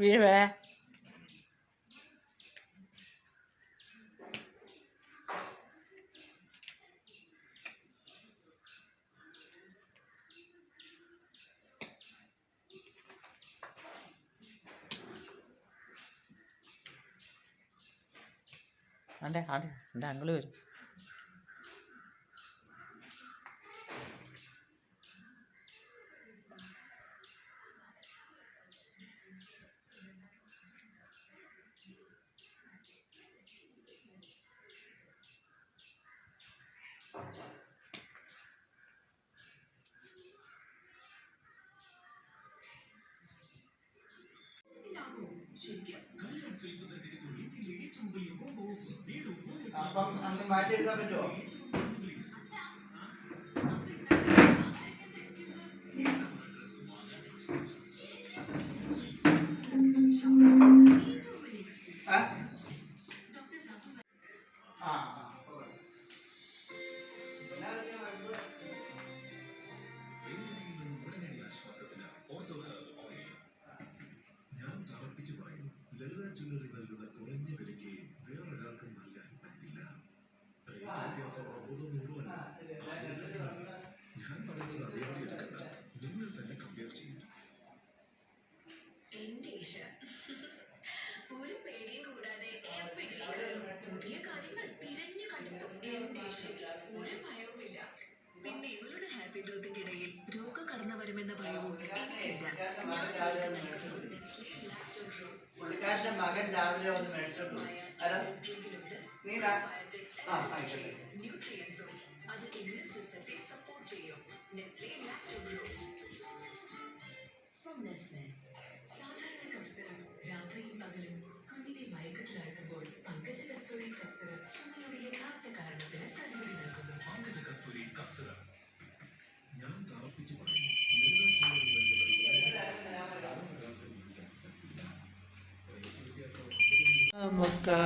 വീഴേ ആണ്ടെ ആണ്ടെ എൻ്റെ അങ്കിള് വരും. അപ്പം അന്ന് മാറ്റിയെടുക്കാൻ പറ്റുമോ? പുള്ളിക്കാരന്റെ മകൻ രാവിലെ വന്ന് മേടിച്ചോണ്ടു. അല്ല നീ ആയിക്കോട്ടെ.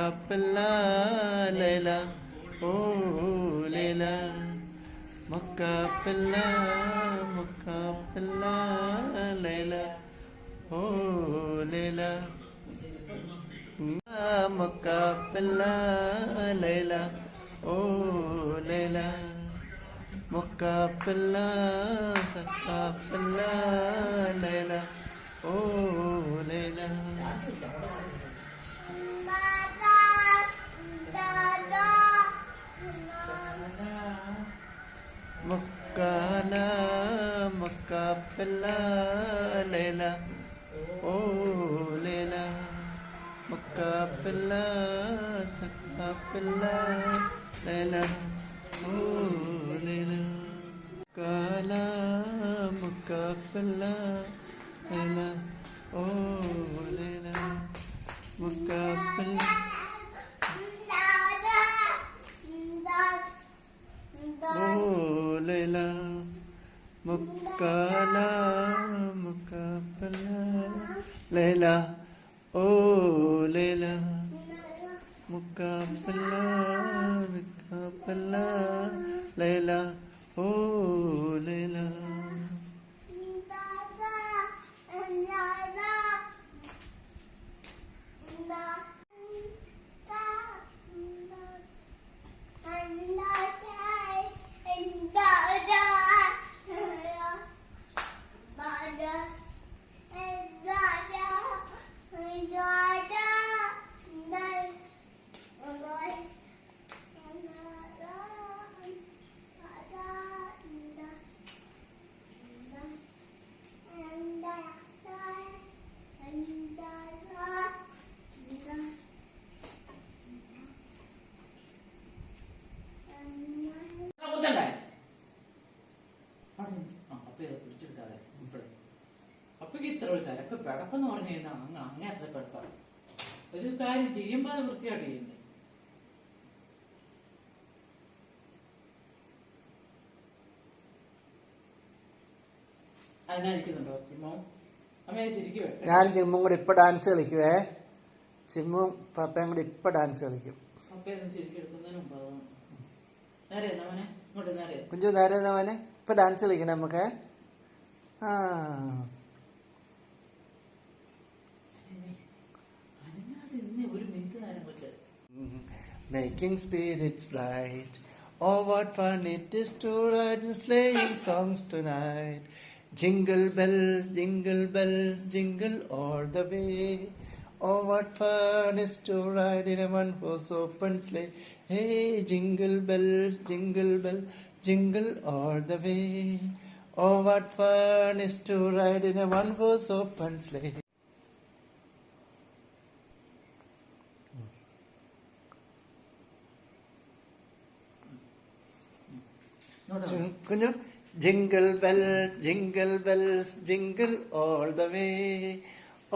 Mokapella Leila, oh Leila, Mokapella, Mokapella Leila, oh Leila, Mokapella Leila, oh Leila, Mokapella, Sakapella Leila, oh Leila. Mokala, Mokapella Leila, oh Leila, Mokapella, Sakapella Leila, oh Leila, Mokala, Mokapella Leila, oh Leila, Mokapella. Oh Leila, Mokala, Mokapella Leila, oh Leila, Mokapella, Mokapella Leila, oh Leila. കിടപ്പെന്ന് പറഞ്ഞു കഴിഞ്ഞാൽ അങ്ങനത്തെ കിടപ്പാണ്. ഒരു കാര്യം ചെയ്യുമ്പോൾ അത് വൃത്തിയായിട്ട് ചെയ്യണ്ടേ. അതിനായിരിക്കുന്നുണ്ടോ ചിമ്മോ? അമ്മയെ ശരിക്കും വെക്കണം. ഞാനും ചിമ്മും കൂടി ഇപ്പൊ ഡാൻസ് കളിക്കുവേ. ചിമ്മും പപ്പയും കൂടി ഇപ്പൊ ഡാൻസ് കളിക്കും. പപ്പയൊന്നും ശരിക്കും എടുക്കുന്നതിന് മുമ്പ് നേരെ മോനെ ഇങ്ങോട്ട് നേരെ കുഞ്ചു നേരെ മോനെ ഇപ്പൊ ഡാൻസ് കളിക്കണേ നമുക്ക്. ആ ഒരു മിനിറ്റ് നേരം പറ്റില്ല. Making spirits bright. Oh, what fun it is to ride in sleighing songs tonight. Jingle bells, jingle all the way. Oh, what fun is to ride in a one-horse open sleigh. Hey, jingle bells, jingle all the way. Oh, what fun is to ride in a one-horse open sleigh. കുഞ്ഞു jingle bells, jingle all the way.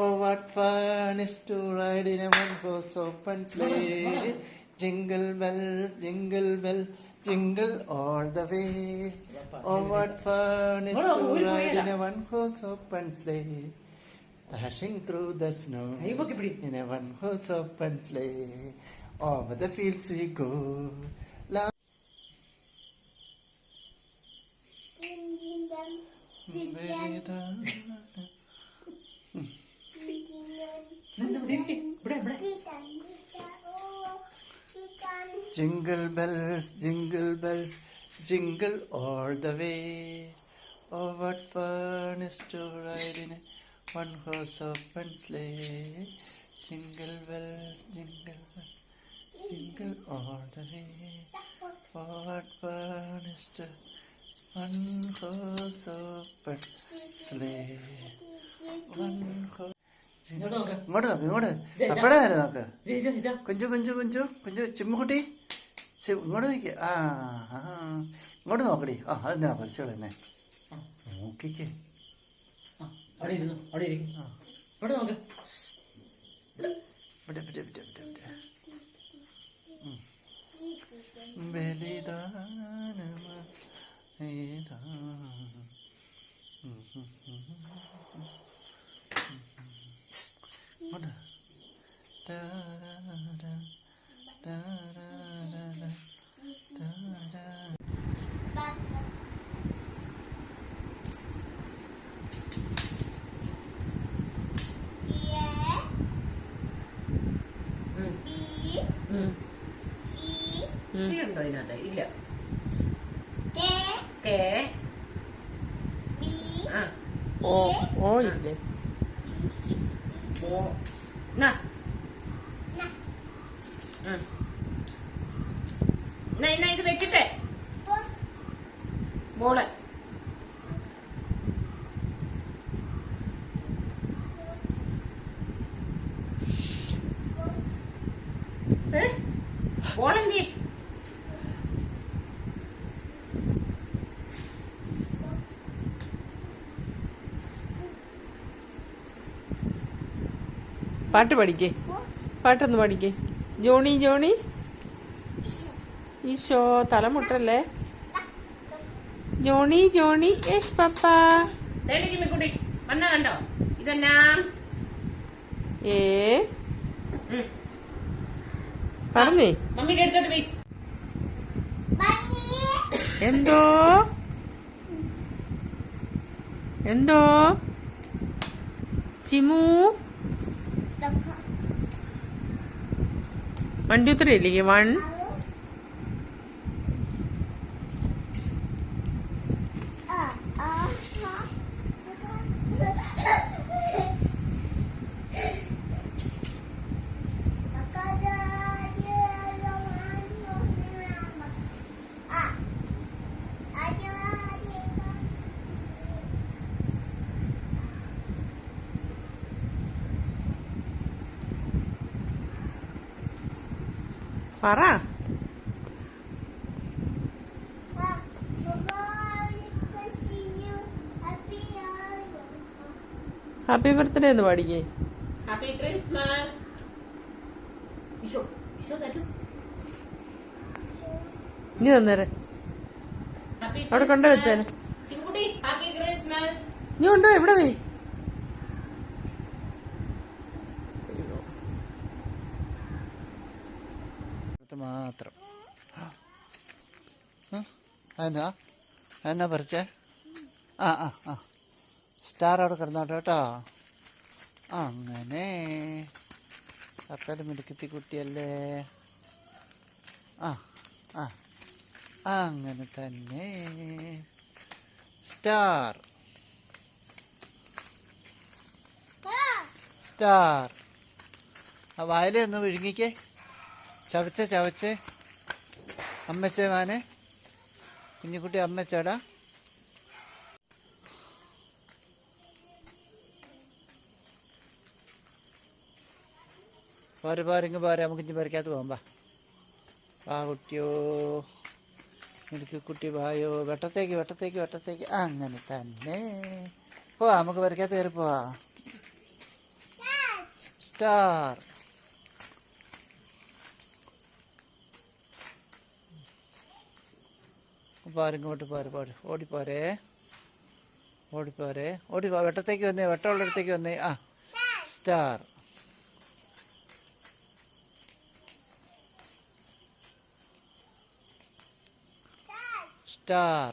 Oh, what fun is to ride in a one-horse open sleigh. Jingle bells, jingle all the way. Oh, what fun is to ride in a one-horse open sleigh. Dashing through the snow in a one-horse open sleigh. Over the fields we go. Jingle bells, jingle all the way. Oh, what fun is to ride in a one-horse open sleigh. Jingle bells, jingle all the way. Oh, what fun is to one-horse open sleigh. One-horse. ഇങ്ങോട്ട് ഇങ്ങോട്ട് എപ്പോഴാ വരെ നോക്ക്. കുഞ്ചു ചിമ്മുകുട്ടി ഇങ്ങോട്ട് നോക്കി. ആ ഇങ്ങോട്ട് നോക്കടി. ആ അതെന്തിനാ പരിചയം തന്നെ നോക്കിക്കേ. ഉണ്ടോ ഇതിനകത്ത്? ഇല്ല. ഓ ഇല്ലേ? ഇത് വെച്ചിട്ടേ ബോള് ബോളെന്തി പാട്ട് പഠിക്കേ. പാട്ടൊന്ന് പഠിക്കേ. ജോണി ഈശോ തലമുട്ടല്ലേ. Johnny yes papa. വന്ന കണ്ടോ ഇതെന്നാ? പറഞ്ഞേ മമ്മിയുടെ അടുത്തോട്ട് പോയി. എന്തോ ചിമു 1 2 3 ഇല്ലേ? 1 പറ. ഹാപ്പി ബർത്ത്ഡേ എന്ന് പാടിക്കേ. Happy Christmas. ഈശോ ഈശോ തരും. ഇനി തന്നേരെ അവിടെ കൊണ്ടു വെച്ചേനെ. ചിങ്കുട്ടി ഹാപ്പി ക്രിസ്മസ്. നീ ഉണ്ടോ എവിടെ പോയി? മാത്രം എന്നാ എന്നാ പറിച്ചേ? ആ ആ ആ സ്റ്റാർ അവിടെ കിടന്നോട്ടെ കേട്ടോ. അങ്ങനെ കപ്പയുടെ മിടുക്കത്തി കുട്ടിയല്ലേ. ആ ആ അങ്ങനെ തന്നെ സ്റ്റാർ സ്റ്റാർ. ആ വായിലൊന്ന് വിഴുങ്ങിക്കേ. ചവച്ചേ ചവച്ചേ. അമ്മച്ചേ മാനെ കുഞ്ഞിക്കുട്ടി അമ്മച്ചേടാ. പോരെ പോരെങ്കിൽ പോരെ, നമുക്ക് ഇഞ്ചി പറിക്കാത്ത പോകാം. വാ കുട്ടിയോ എനിക്ക് കുട്ടി വായോ. വെട്ടത്തേക്ക് വെട്ടത്തേക്ക് വെട്ടത്തേക്ക്. അങ്ങനെ തന്നെ പോവാ, നമുക്ക് പറിക്കാത്ത കയറി പോവാ. സ്റ്റാർ പോരിങ്ങോട്ട് പോരെ പോരെ. ഓടിപ്പോരെ ഓടിപ്പോരെ ഓടിപ്പോ. വെട്ടത്തേക്ക് വന്നേ, വെട്ടമുള്ളിടത്തേക്ക് വന്നേ. ആ സ്റ്റാർ സ്റ്റാർ.